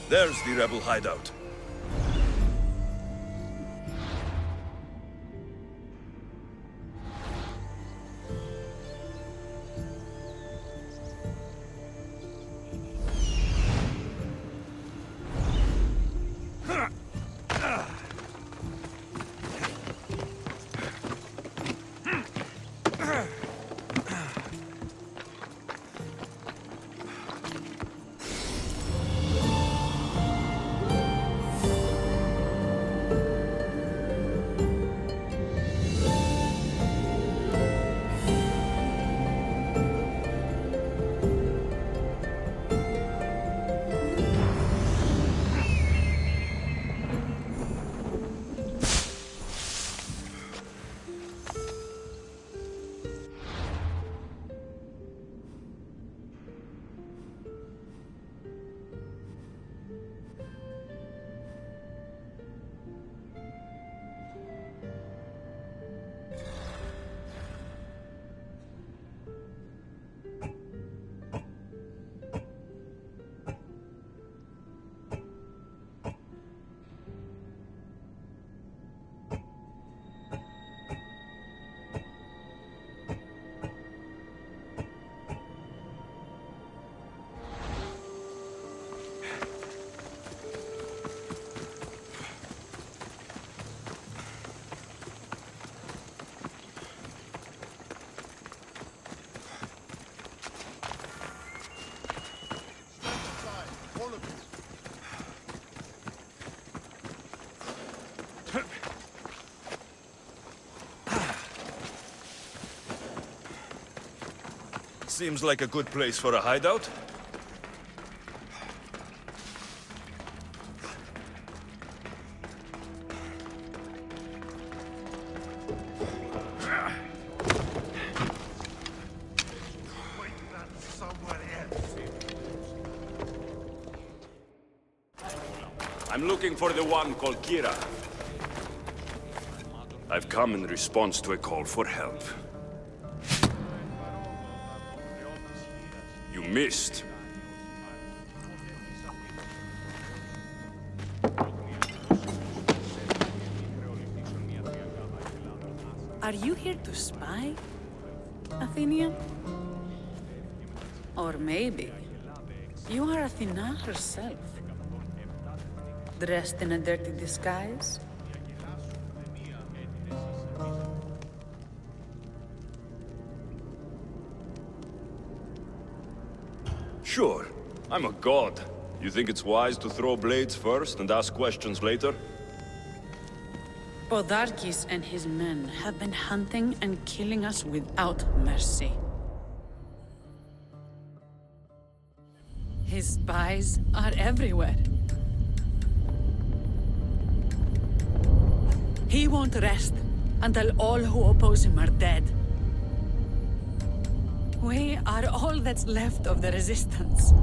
There's the rebel hideout. Seems like a good place for a hideout. I'm looking for the one called Kira. I've come in response to a call for help. You missed. Are you here to spy, Athenian? Or maybe you are Athena herself, dressed in a dirty disguise? Sure, I'm a god. You think it's wise to throw blades first and ask questions later? Podarkes and his men have been hunting and killing us without mercy. His spies are everywhere. He won't rest until all who oppose him are dead. We are all that's left of the resistance.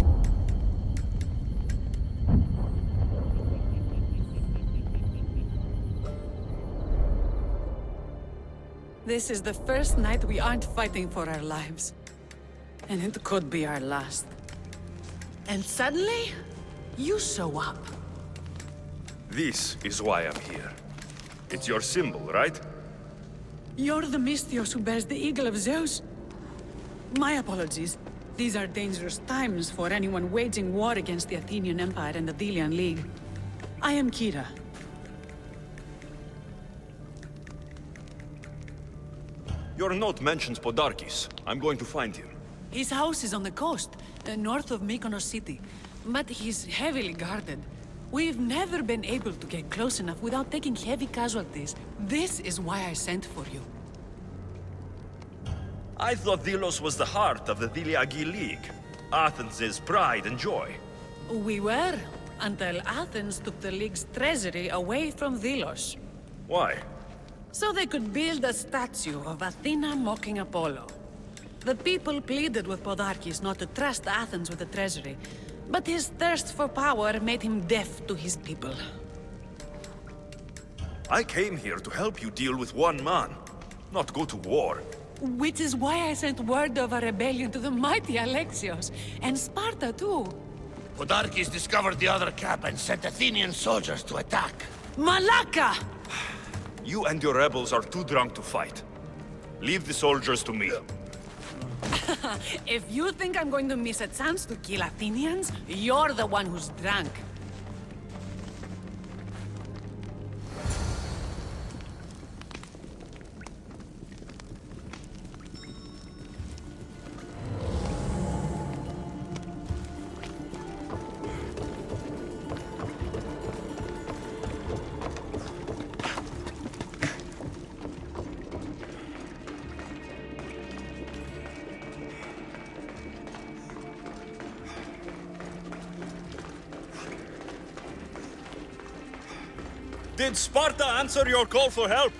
This is the first night we aren't fighting for our lives. And it could be our last. And suddenly, you show up. This is why I'm here. It's your symbol, right? You're the Mystios who bears the eagle of Zeus? My apologies. These are dangerous times for anyone waging war against the Athenian Empire and the Delian League. I am Kira. Your note mentions Podarkes. I'm going to find him. His house is on the coast, north of Mykonos city. But he's heavily guarded. We've never been able to get close enough without taking heavy casualties. This is why I sent for you. I thought Delos was the heart of the Deliagi League. Athens' pride and joy. We were, until Athens took the League's treasury away from Delos. Why? So they could build a statue of Athena mocking Apollo. The people pleaded with Podarkes not to trust Athens with the treasury, but his thirst for power made him deaf to his people. I came here to help you deal with one man, not go to war. Which is why I sent word of a rebellion to the mighty Alexios, and Sparta too. Podarkes discovered the other camp and sent Athenian soldiers to attack. Malaka! You and your rebels are too drunk to fight. Leave the soldiers to me. If you think I'm going to miss a chance to kill Athenians, you're the one who's drunk. Did Sparta answer your call for help?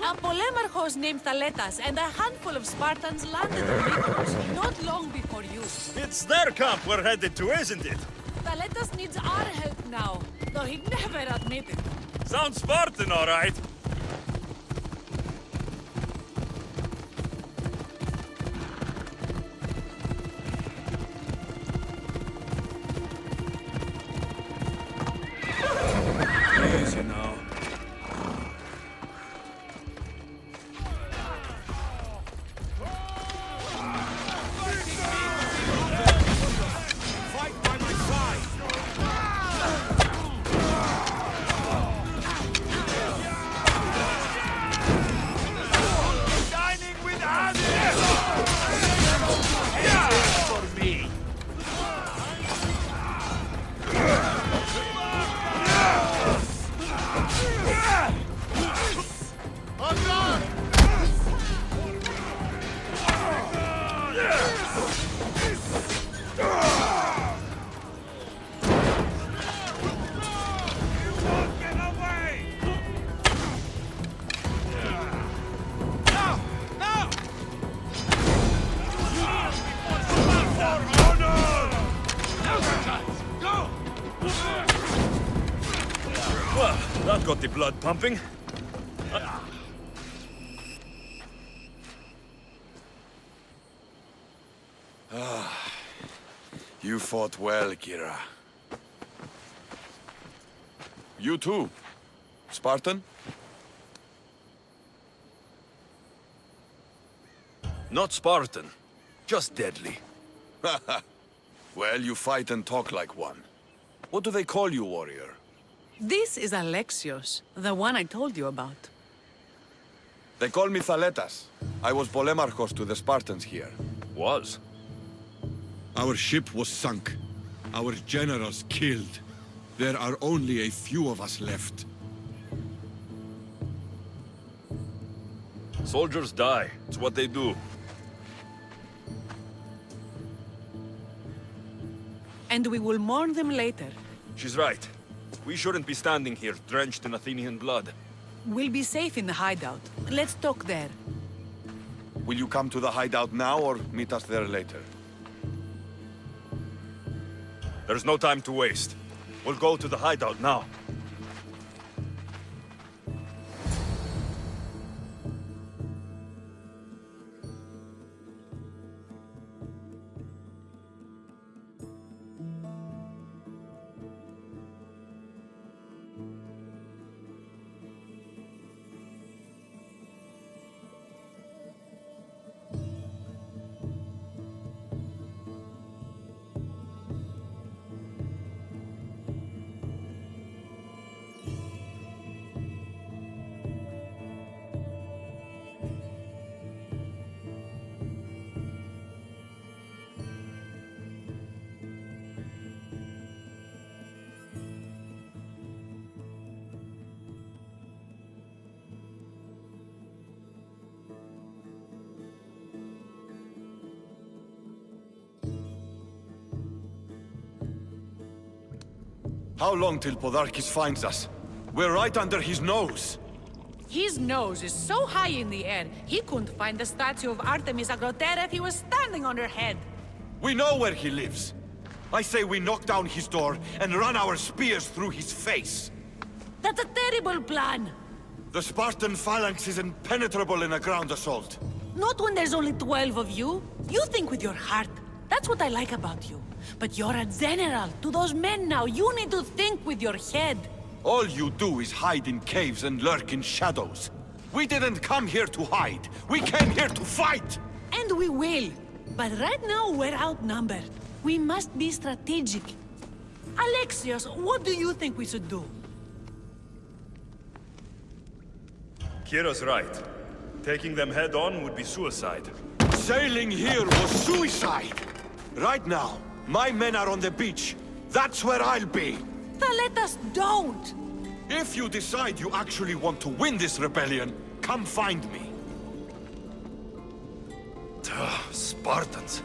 A polemarchos named Thaletas and a handful of Spartans landed in Mykonos not long before you. It's their camp we're headed to, isn't it? Thaletas needs our help now, though he'd never admit it. Sounds Spartan, all right. Easy now. Well, that got the blood pumping. You fought well, Kira. You too. Spartan? Not Spartan, just deadly. Well, you fight and talk like one. What do they call you, warrior? This is Alexios, the one I told you about. They call me Thaletas. I was polemarchos to the Spartans here. Was? Our ship was sunk. Our generals killed. There are only a few of us left. Soldiers die. It's what they do. And we will mourn them later. She's right. We shouldn't be standing here, drenched in Athenian blood. We'll be safe in the hideout. Let's talk there. Will you come to the hideout now or meet us there later? There's no time to waste. We'll go to the hideout now. How long till Podarkis finds us? We're right under his nose. His nose is so high in the air, he couldn't find the statue of Artemis Agrotera if he was standing on her head. We know where he lives. I say we knock down his door and run our spears through his face. That's a terrible plan. The Spartan phalanx is impenetrable in a ground assault. Not when there's only 12 of you. You think with your heart. That's what I like about you. But you're a general. To those men now, you need to think with your head. All you do is hide in caves and lurk in shadows. We didn't come here to hide. We came here to fight! And we will. But right now, we're outnumbered. We must be strategic. Alexios, what do you think we should do? Kira's right. Taking them head on would be suicide. Sailing here was suicide! Right now, my men are on the beach. That's where I'll be. Then let us don't! If you decide you actually want to win this rebellion, come find me. Spartans.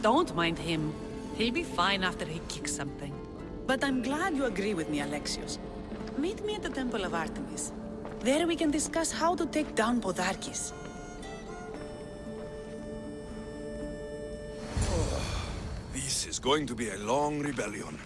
Don't mind him. He'll be fine after he kicks something. But I'm glad you agree with me, Alexios. Meet me at the Temple of Artemis. There we can discuss how to take down Podarkis. This is going to be a long rebellion.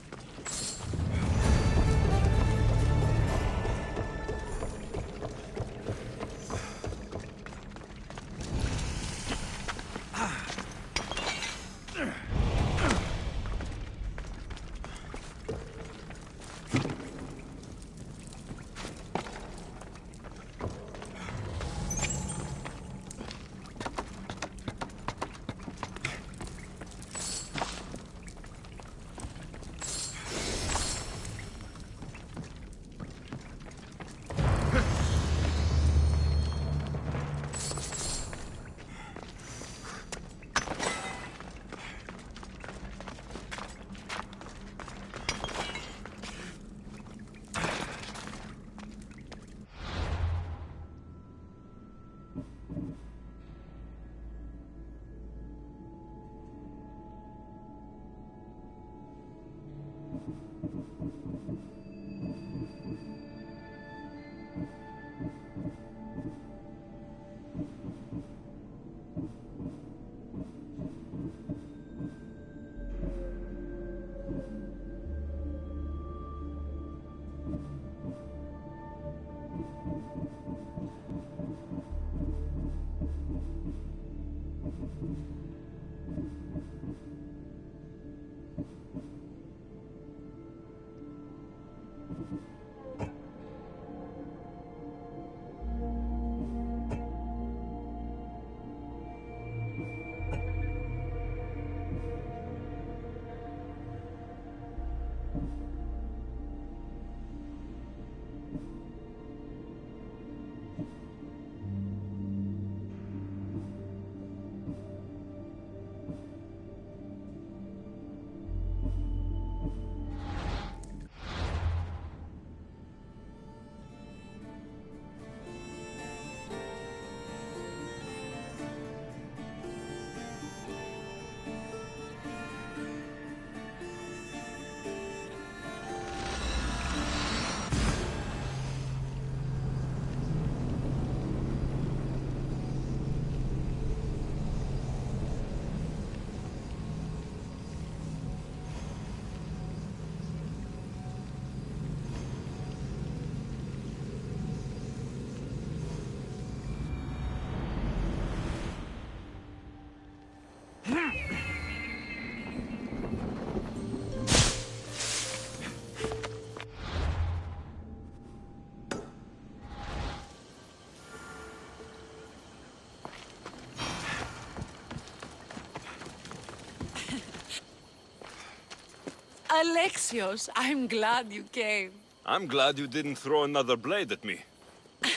Alexios, I'm glad you came. I'm glad you didn't throw another blade at me.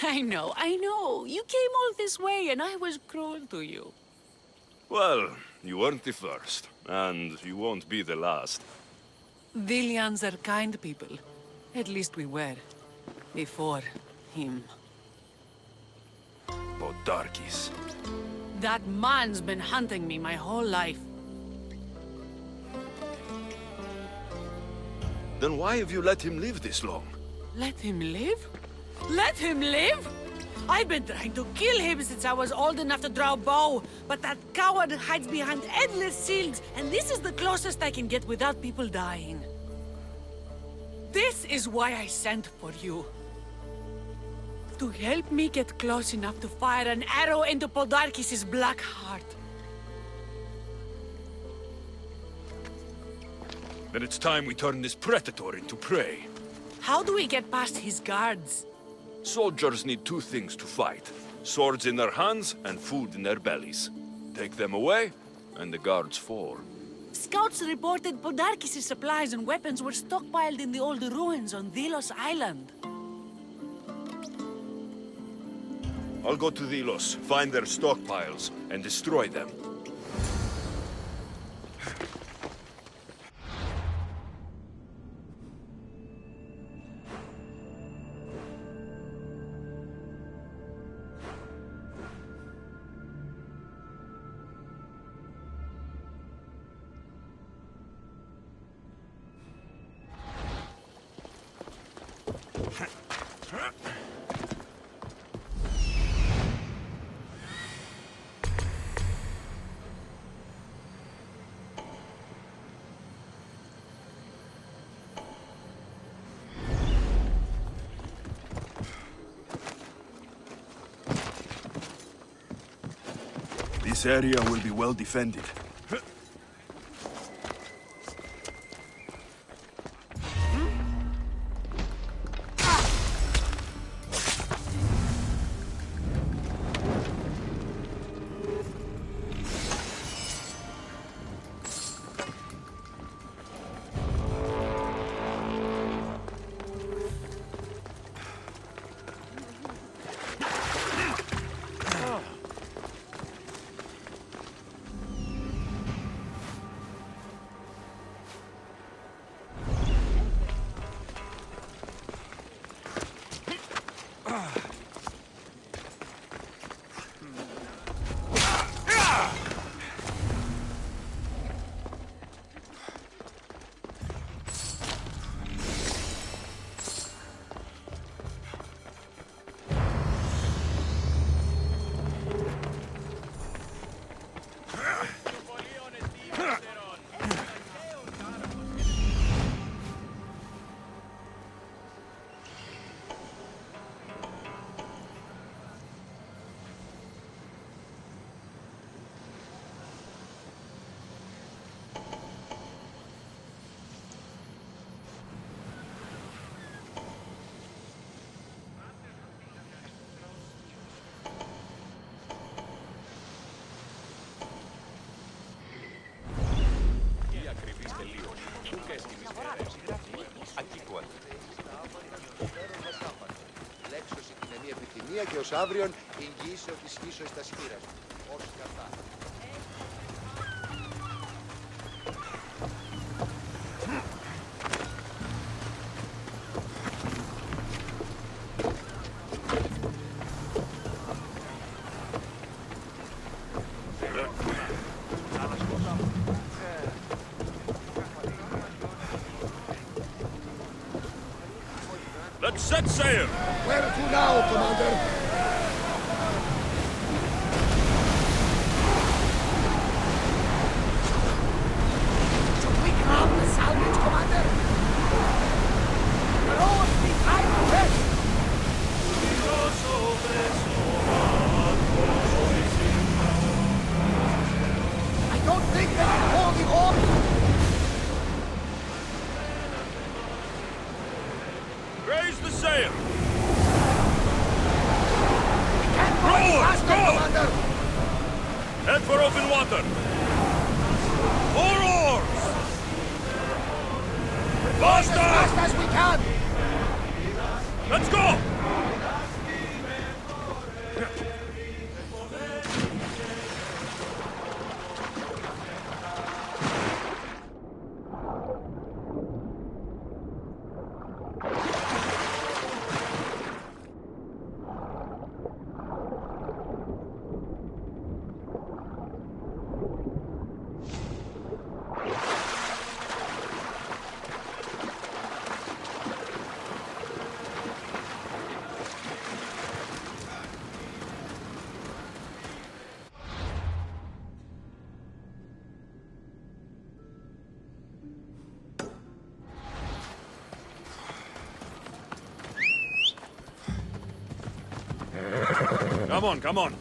I know. You came all this way and I was cruel to you. Well, you weren't the first, and you won't be the last. Vilians are kind people. At least we were. Before him. Podarkis. That man's been hunting me my whole life. Then why have you let him live this long? Let him live? Let him live? I've been trying to kill him since I was old enough to draw a bow, but that coward hides behind endless shields, and this is the closest I can get without people dying. This is why I sent for you. To help me get close enough to fire an arrow into Poldarkis' black heart. Then it's time we turn this predator into prey. How do we get past his guards? Soldiers need two things to fight. Swords in their hands and food in their bellies. Take them away, and the guards fall. Scouts reported Poldarkis' supplies and weapons were stockpiled in the old ruins on Delos Island. I'll go to Delos, find their stockpiles, and destroy them. This area will be well defended. Και ως αύριον εγγύησε ότι σχίσω εις τα σχήρας μου. Ως κατά. Let's set sail! Where to now, Commander? Should we grab the salvage, Commander? Rows behind the rest! I don't think they can hold it off! Raise the sail! Faster, Commander! Head for open water! All oars! Faster! As fast as we can! Let's go! Come on, come on.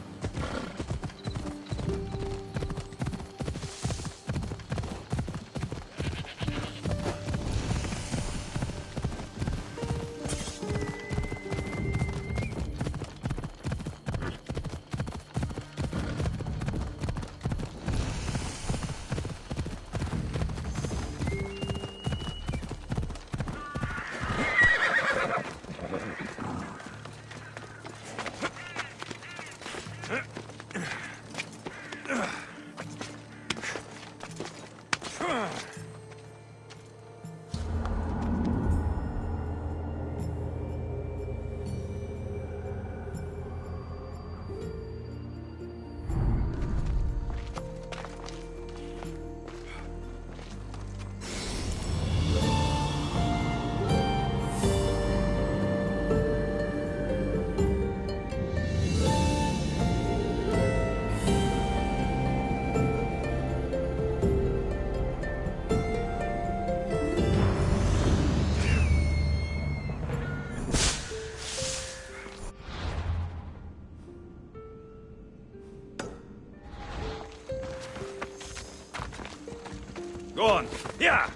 Go on. Yeah.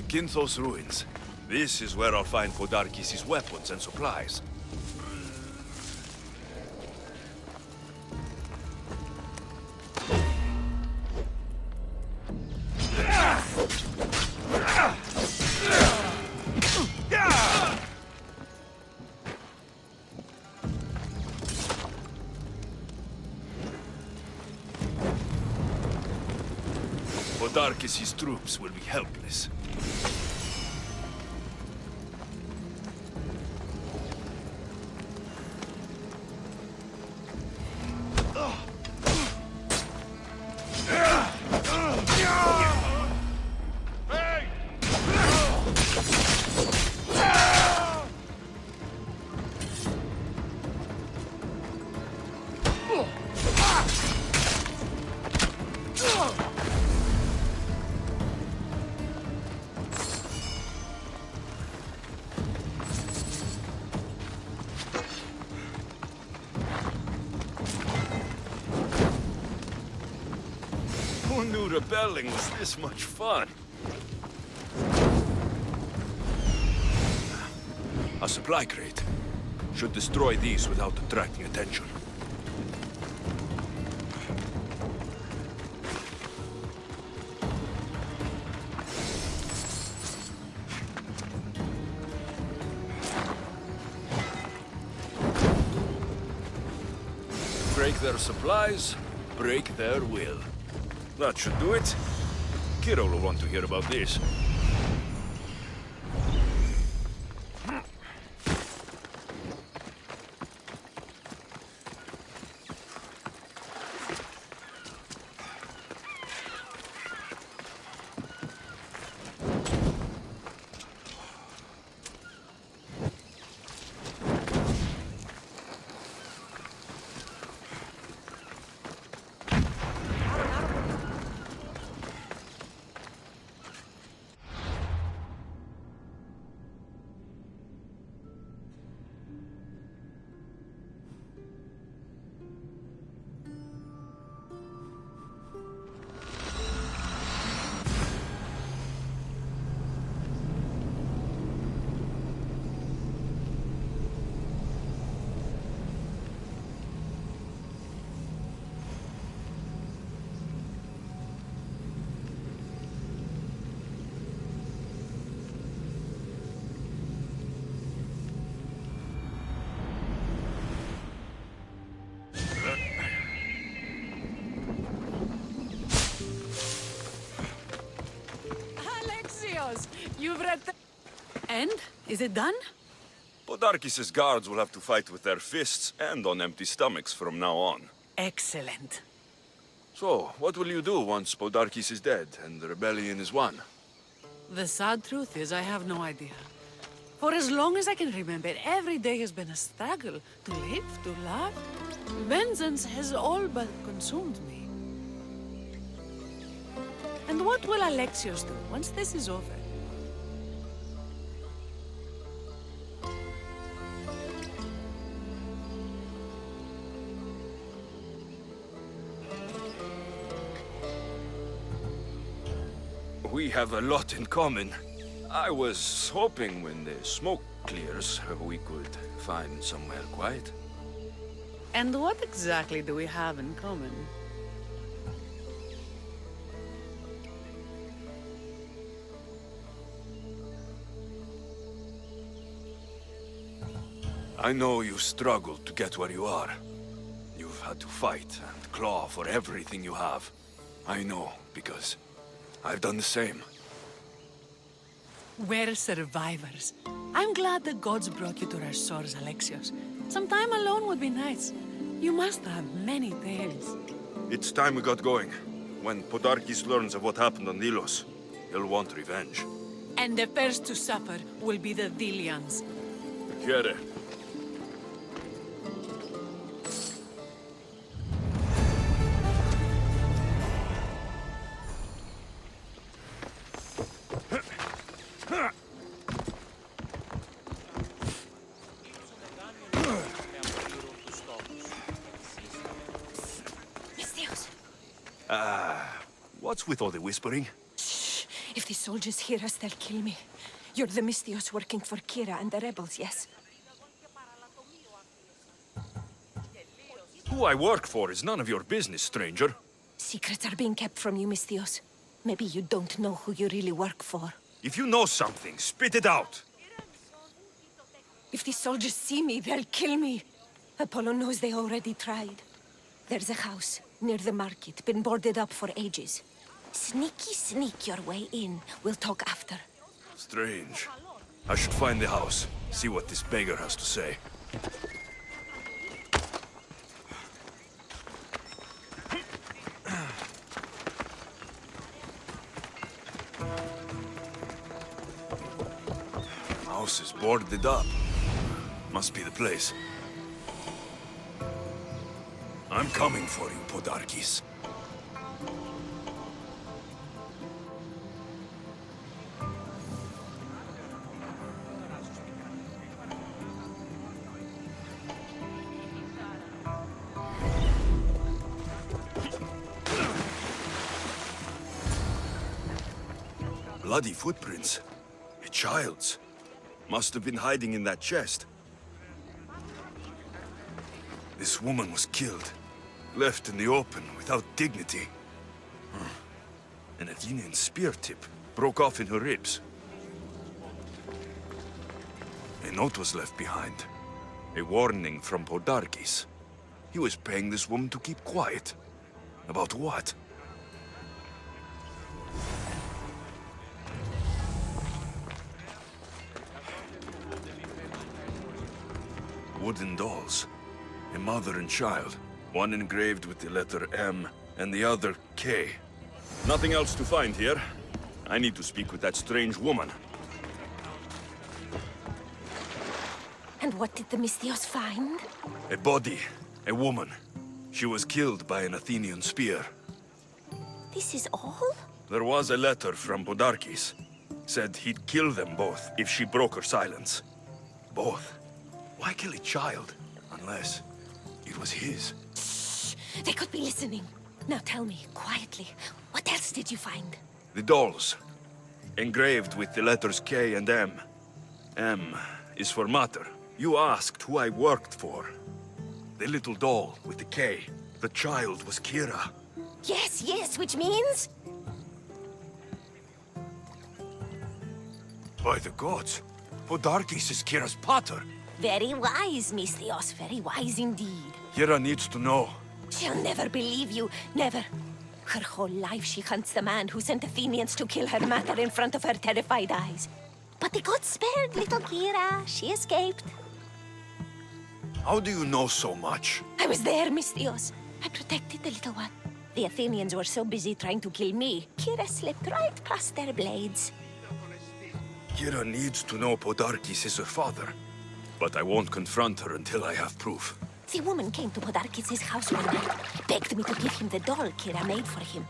Kinthos ruins. This is where I'll find Podarkis' weapons and supplies. Podarkis' troops will be helpless. Who knew rebelling was this much fun? A supply crate. Should destroy these without attracting attention. Break their supplies, break their will. That should do it. Kiro will want to hear about this. You've read the... And? Is it done? Podarkis' guards will have to fight with their fists and on empty stomachs from now on. Excellent. So, what will you do once Podarkis is dead and the rebellion is won? The sad truth is, I have no idea. For as long as I can remember, every day has been a struggle to live, to love. Vengeance has all but consumed me. And what will Alexios do once this is over? We have a lot in common. I was hoping when the smoke clears, we could find somewhere quiet. And what exactly do we have in common? I know you struggled to get where you are. You've had to fight and claw for everything you have. I know, because I've done the same. We're survivors. I'm glad the gods brought you to our shores, Alexios. Some time alone would be nice. You must have many tales. It's time we got going. When Podarkis learns of what happened on Delos, he'll want revenge. And the first to suffer will be the Delians. Quiere. What's with all the whispering? Shh. If the soldiers hear us, they'll kill me. You're the Mystios working for Kira and the rebels, yes? Who I work for is none of your business, stranger. Secrets are being kept from you, Mystios. Maybe you don't know who you really work for. If you know something, spit it out. If the soldiers see me, they'll kill me. Apollo knows they already tried. There's a house near the market, been boarded up for ages. Sneak your way in. We'll talk after. Strange. I should find the house, see what this beggar has to say. House is boarded up. Must be the place. I'm coming for you, Podarkis. Bloody footprints. A child's. Must have been hiding in that chest. This woman was killed. Left in the open without dignity. An Athenian spear tip broke off in her ribs. A note was left behind. A warning from Podarkis. He was paying this woman to keep quiet. About what? Wooden dolls. A mother and child. One engraved with the letter M, and the other K. Nothing else to find here. I need to speak with that strange woman. And what did the Mystios find? A body. A woman. She was killed by an Athenian spear. This is all? There was a letter from Podarkis. Said he'd kill them both if she broke her silence. Both. Why kill a child? Unless it was his. Shh! They could be listening. Now tell me, quietly, what else did you find? The dolls. Engraved with the letters K and M. M is for mater. You asked who I worked for. The little doll with the K. The child was Kira. Yes, which means? By the gods, Podarkis is Kira's pater. Very wise, Mystios, very wise indeed. Kira needs to know. She'll never believe you, never. Her whole life she hunts the man who sent Athenians to kill her mater in front of her terrified eyes. But the gods spared little Kira. She escaped. How do you know so much? I was there, Mystios. I protected the little one. The Athenians were so busy trying to kill me, Kira slipped right past their blades. Kira needs to know Podarkis is her father. But I won't confront her until I have proof. The woman came to Podarkis' house one night, begged me to give him the doll Kira made for him.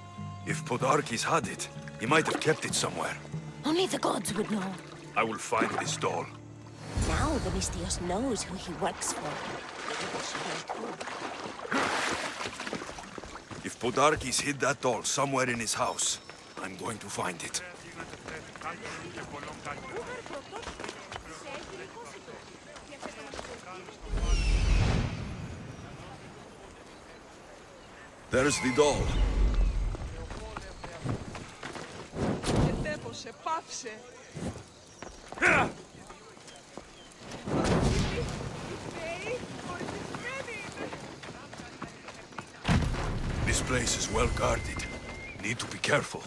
If Podarkis had it, he might have kept it somewhere. Only the gods would know. I will find this doll. Now the Mystios knows who he works for. If Podarkis hid that doll somewhere in his house, I'm going to find it. There's the doll. This place is well guarded. Need to be careful.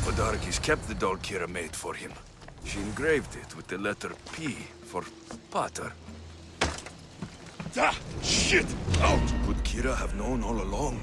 Podarkis kept the doll Kira made for him. She engraved it with the letter P for Pater. Ah, shit! Out! Could Kira have known all along?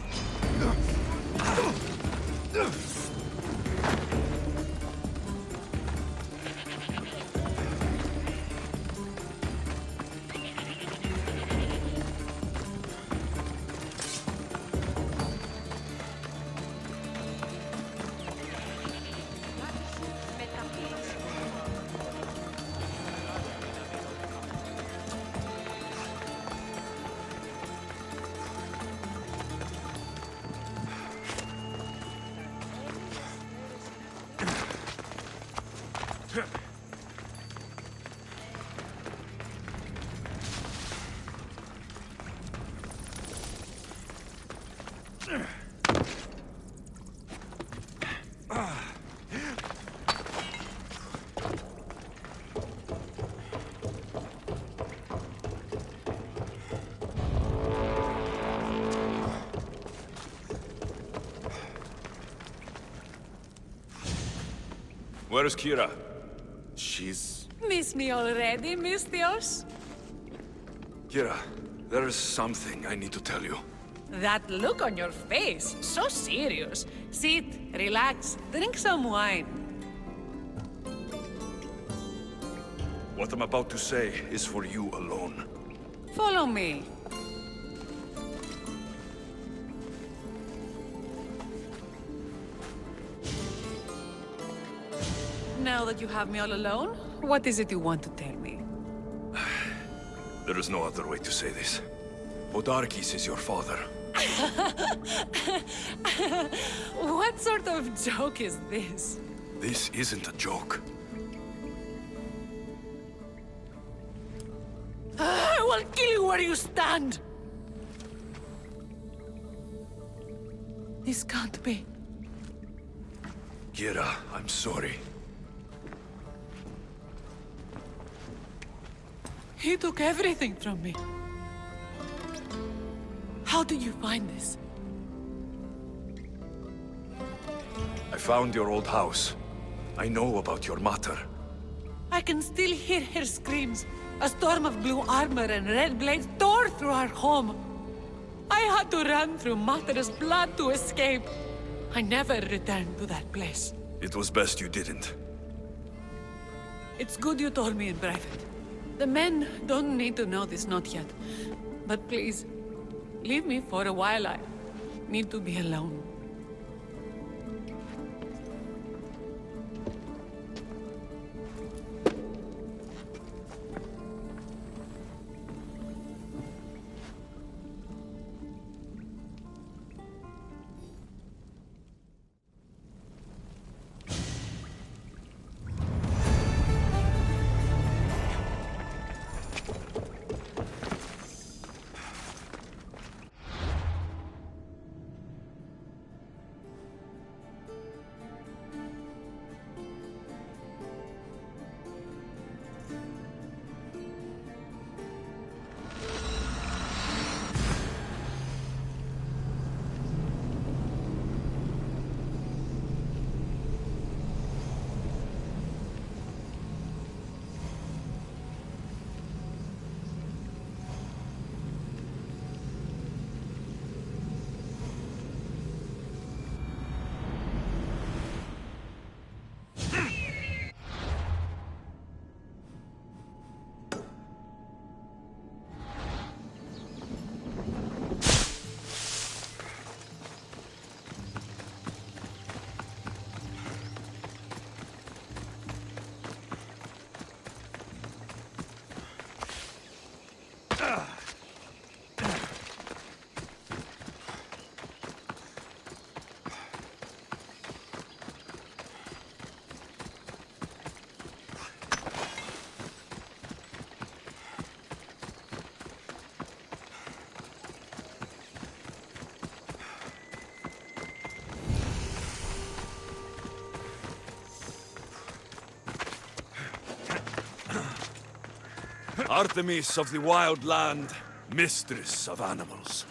Where's Kira? She's... Miss me already, Mystios? Kira, there's something I need to tell you. That look on your face, so serious. Sit, relax, drink some wine. What I'm about to say is for you alone. Follow me. Now that you have me all alone, what is it you want to tell me? There is no other way to say this. Podarkis is your father. What sort of joke is this? This isn't a joke. I will kill you where you stand! This can't be. Kira, I'm sorry. He took everything from me. How did you find this? I found your old house. I know about your mater. I can still hear her screams. A storm of blue armor and red blades tore through our home. I had to run through Mater's blood to escape. I never returned to that place. It was best you didn't. It's good you told me in private. The men don't need to know this, not yet. But please, leave me for a while. I need to be alone. Artemis of the wild land, mistress of animals.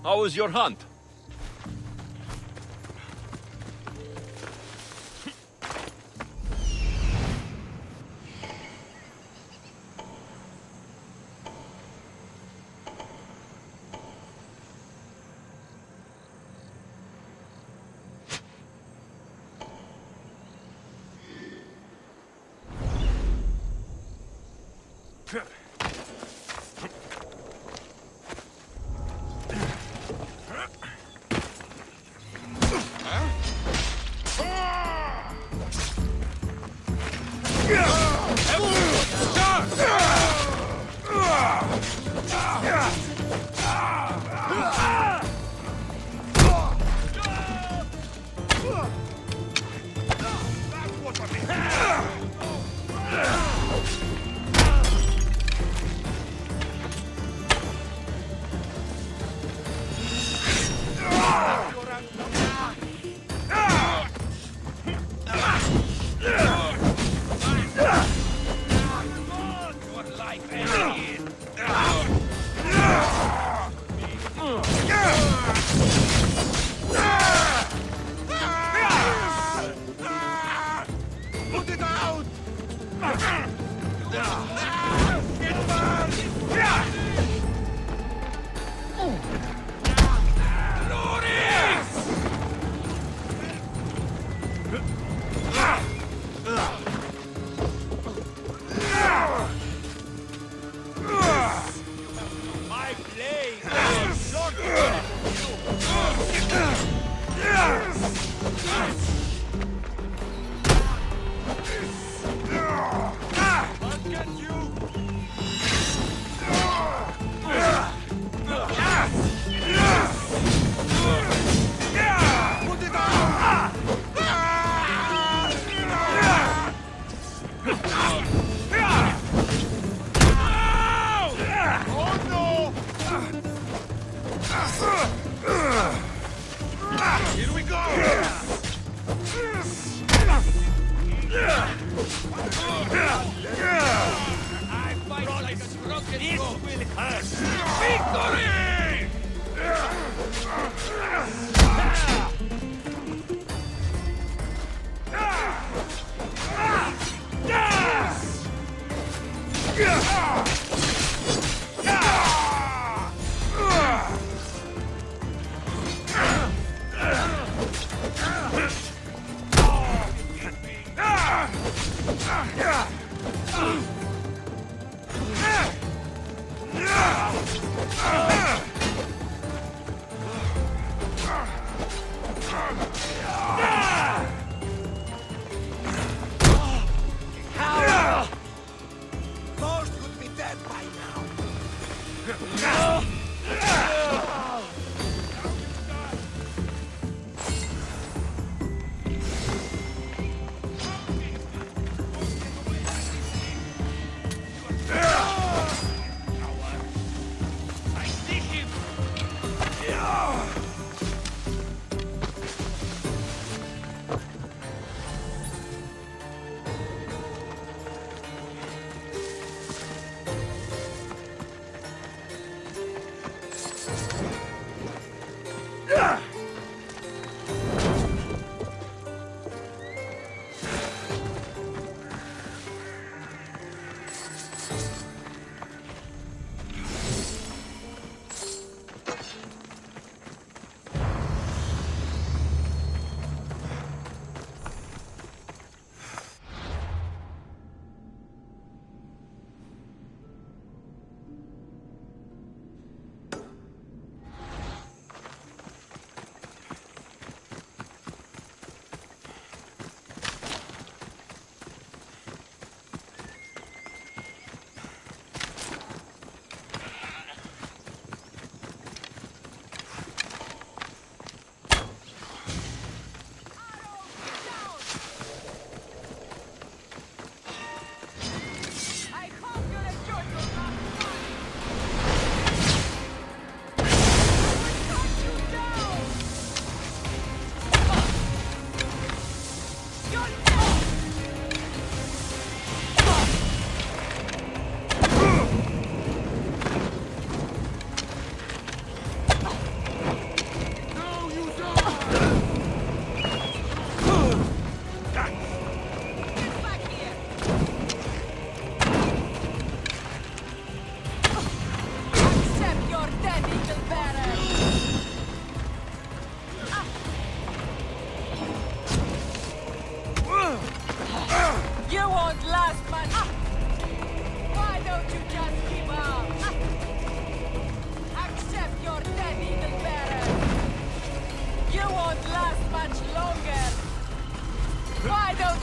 How was your hunt? Here we go!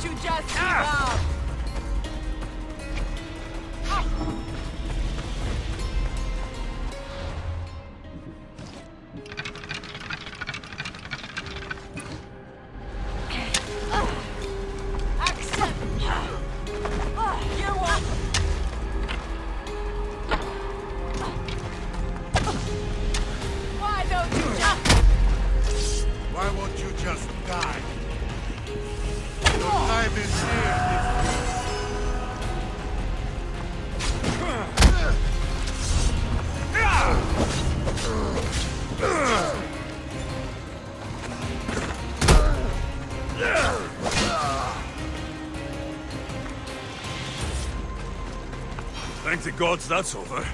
you just give up? Why won't you just die? Your time is near. Thank the gods that's over.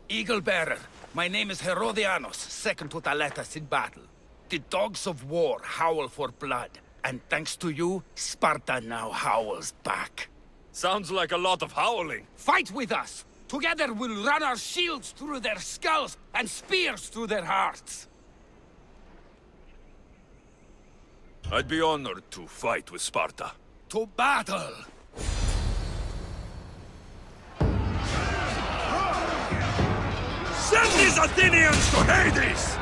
Eagle Bearer, my name is Herodianos, second to Thaletas in battle. The dogs of war howl for blood, and thanks to you, Sparta now howls back. Sounds like a lot of howling. Fight with us! Together we'll run our shields through their skulls and spears through their hearts! I'd be honored to fight with Sparta. To battle! Send these Athenians to Hades!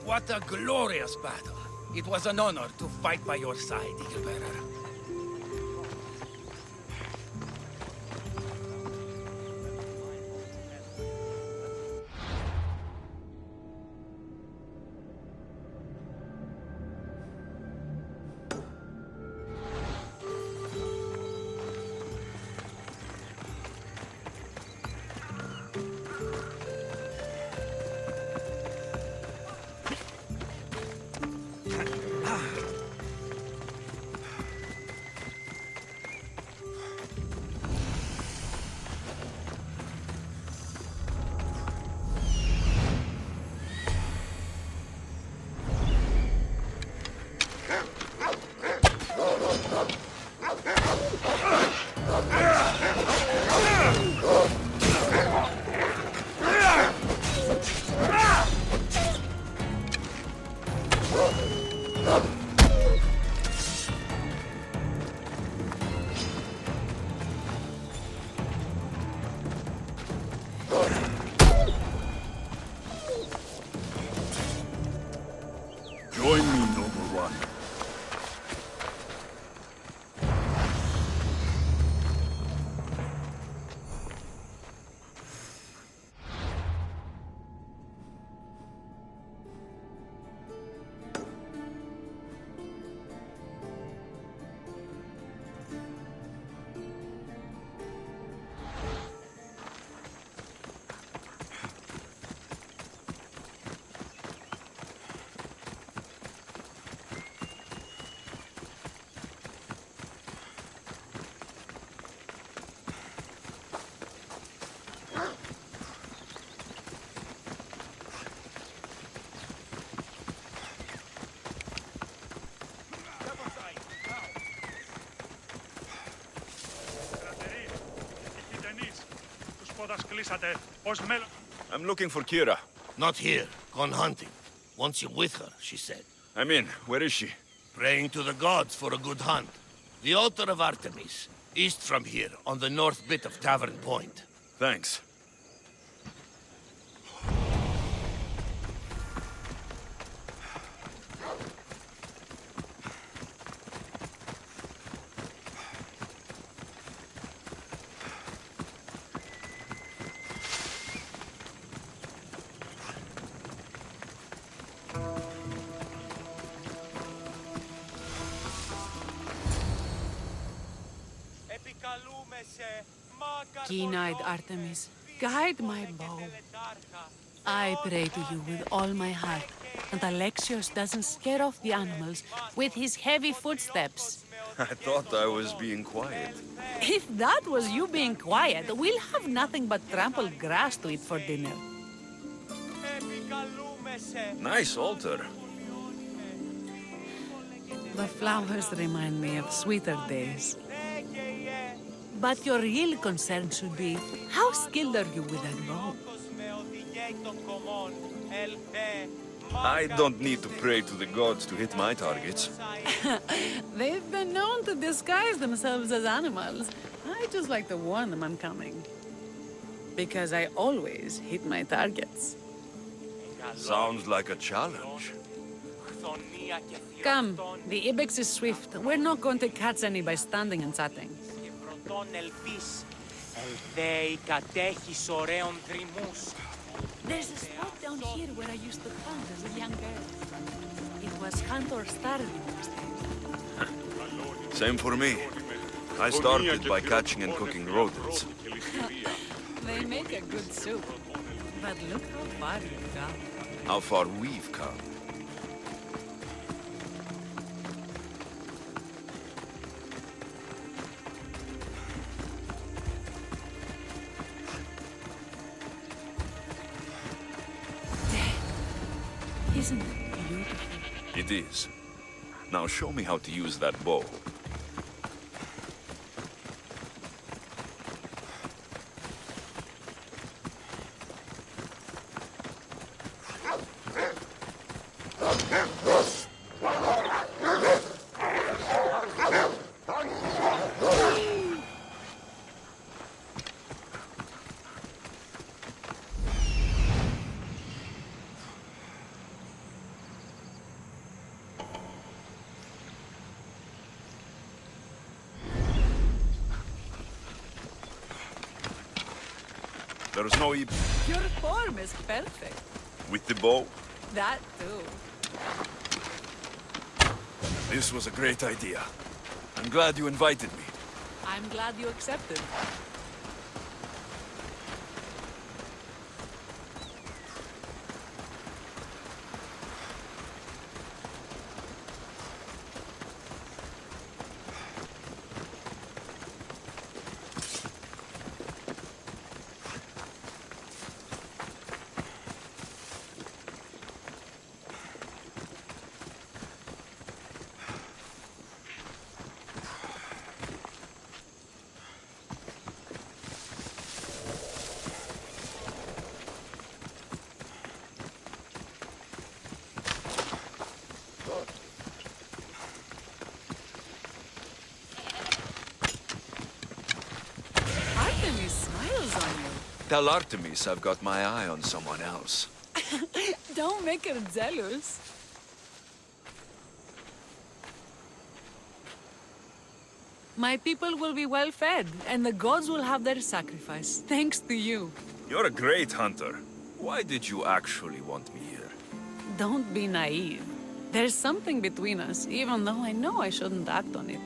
What a glorious battle. It was an honor to fight by your side, Eaglebearer. Join me, noble one. I'm looking for Kira. Not here. Gone hunting. Wants you with her, she said. I'm in. Where is she? Praying to the gods for a good hunt. The altar of Artemis, east from here, on the north bit of Tavern Point. Thanks. Keen-eyed Artemis, guide my bow. I pray to you with all my heart, and Alexios doesn't scare off the animals with his heavy footsteps. I thought I was being quiet. If that was you being quiet, we'll have nothing but trampled grass to eat for dinner. Nice altar. The flowers remind me of sweeter days. But your real concern should be, how skilled are you with that bow? I don't need to pray to the gods to hit my targets. They've been known to disguise themselves as animals. I just like to warn them I'm coming. Because I always hit my targets. Sounds like a challenge. Come, the Ibex is swift. We're not going to catch any by standing and chatting. There's a spot down here where I used to hunt as a young girl. It was hunt or starve in those days. Same for me. I started by catching and cooking rodents. They make a good soup. But look how far you've come. How far we've come. Isn't it beautiful? It is. Now show me how to use that bow. There's no Your form is perfect. with the bow. That too. This was a great idea. I'm glad you invited me. I'm glad you accepted. Artemis smiles on you. Tell Artemis I've got my eye on someone else. Don't make her jealous. My people will be well fed, and the gods will have their sacrifice, thanks to you. You're a great hunter. Why did you actually want me here? Don't be naive. There's something between us, even though I know I shouldn't act on it.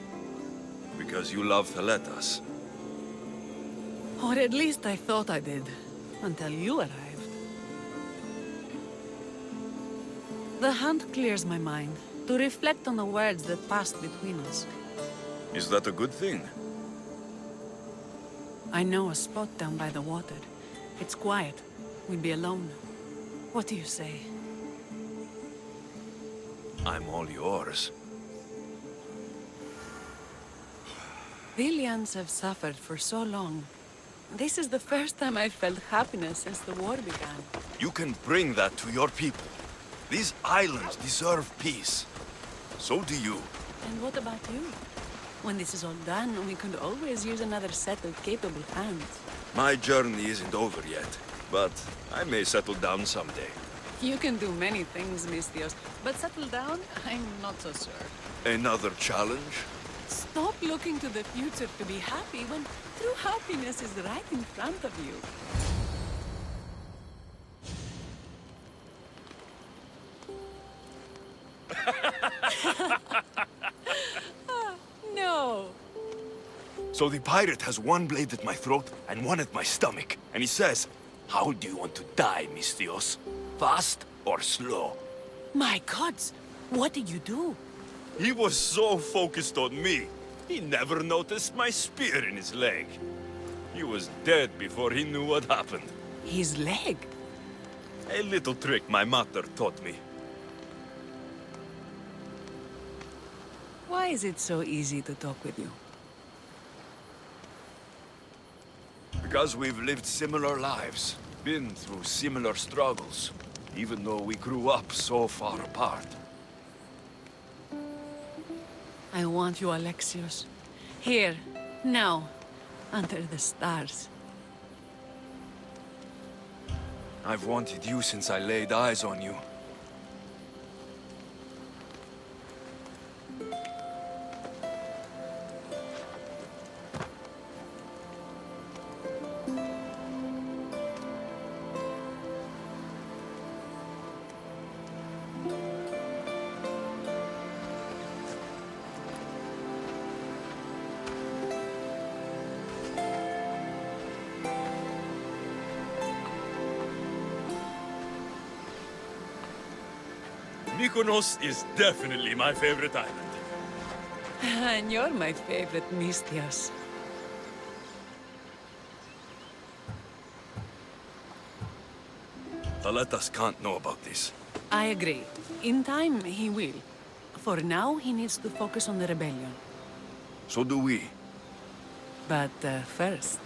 Because you love to let us. Or at least I thought I did, until you arrived. The hunt clears my mind, to reflect on the words that passed between us. Is that a good thing? I know a spot down by the water. It's quiet. We'll be alone. What do you say? I'm all yours. Villians have suffered for so long. This is the first time I've felt happiness since the war began. You can bring that to your people. These islands deserve peace. So do you. And what about you? When this is all done, we could always use another set of capable hands. My journey isn't over yet, but I may settle down someday. You can do many things, Mistios, but settle down, I'm not so sure. Another challenge? Stop looking to the future to be happy when true happiness is right in front of you. No. So the pirate has one blade at my throat and one at my stomach, and he says, "How do you want to die, Mistios? Fast or slow?" My gods, what did you do? He was so focused on me, he never noticed my spear in his leg. He was dead before he knew what happened. His leg? A little trick my mother taught me. Why is it so easy to talk with you? Because we've lived similar lives, been through similar struggles, even though we grew up so far apart. I want you, Alexios. Here, now, under the stars. I've wanted you since I laid eyes on you. Mykonos is definitely my favorite island. And you're my favorite, Mistios. Thaletas can't know about this. I agree. In time, he will. For now, he needs to focus on the rebellion. So do we. But first...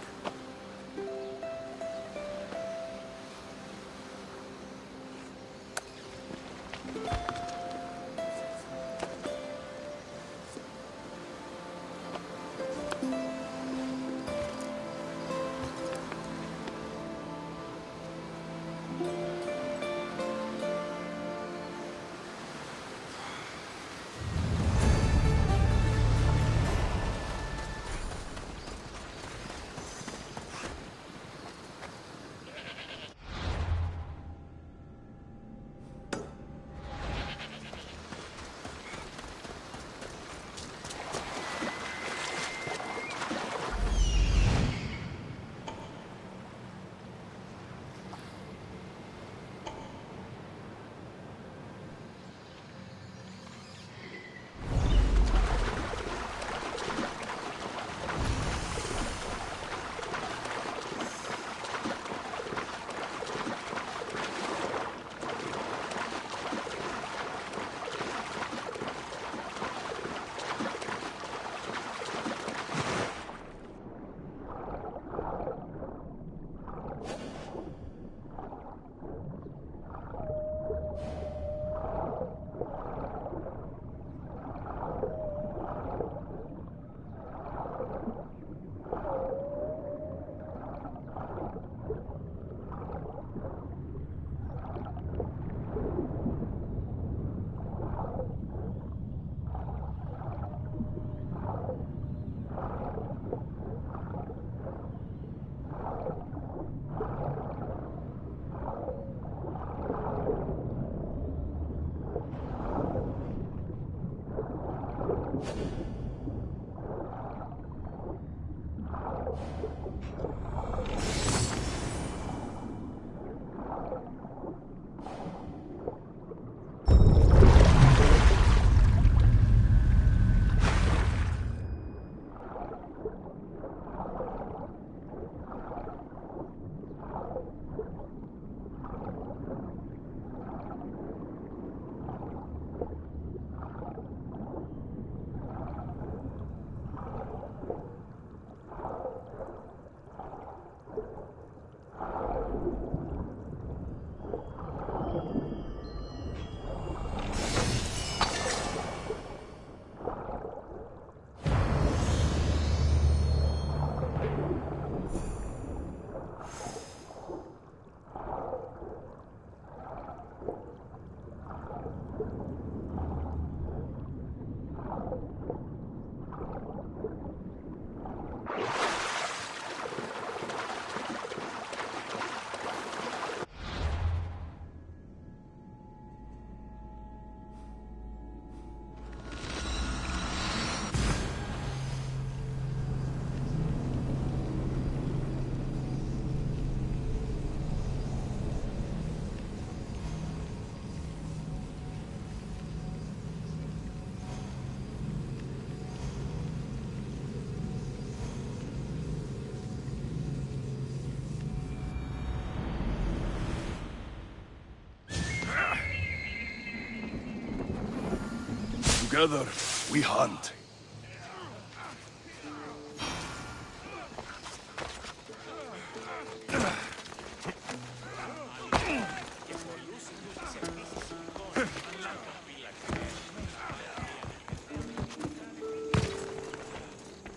Together, we hunt.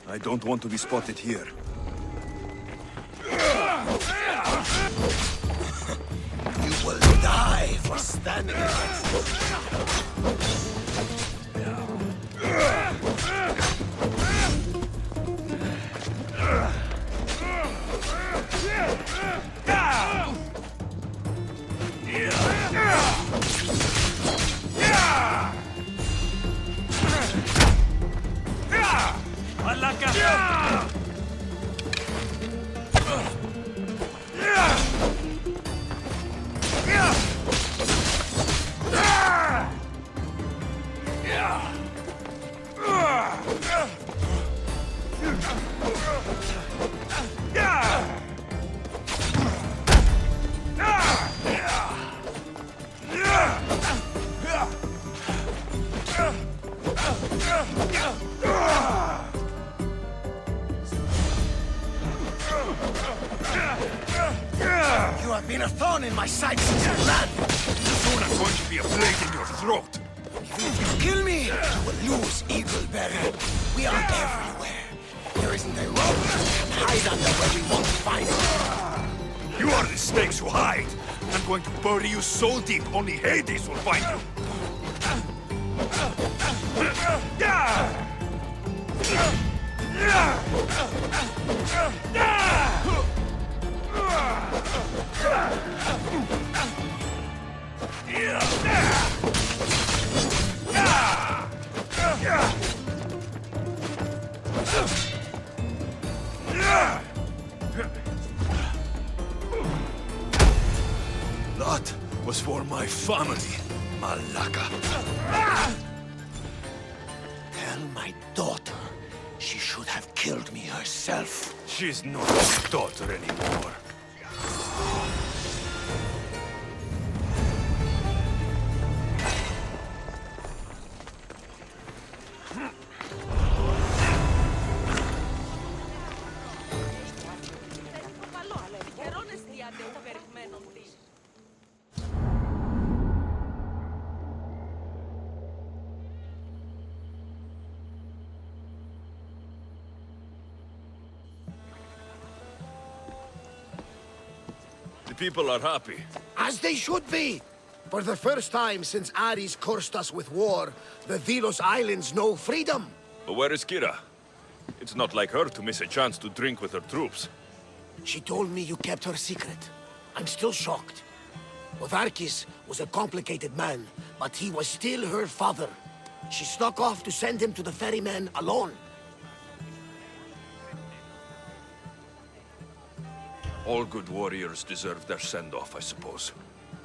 I don't want to be spotted here. standing against us. You have been a thorn in my side since you landed. Soon I'm going to be a blade in your throat. Even if you kill me, you will lose, Eaglebearer. We are everywhere. There isn't a rope we can hide under where we won't find it. You are the snakes who hide. I'm going to bury you so deep only Hades will find you. That was for my family, Malaka. Tell my daughter she should have killed me herself. She's not my daughter anymore. The people are happy. As they should be. For the first time since Ares cursed us with war, the Delos Islands know freedom. But where is Kira? It's not like her to miss a chance to drink with her troops. She told me you kept her secret. I'm still shocked. Otharkis was a complicated man, but he was still her father. She snuck off to send him to the ferryman alone. All good warriors deserve their send-off, I suppose.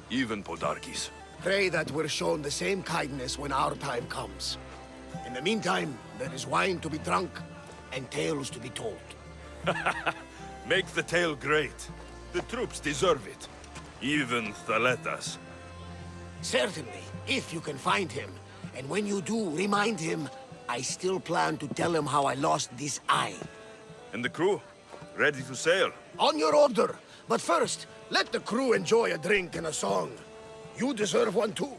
Even Podarkis. Pray that we're shown the same kindness when our time comes. In the meantime, there is wine to be drunk and tales to be told. Make the tale great. The troops deserve it. Even Thaletas. Certainly, if you can find him. And when you do, remind him, I still plan to tell him how I lost this eye. And the crew? Ready to sail? On your order. But first, let the crew enjoy a drink and a song. You deserve one too.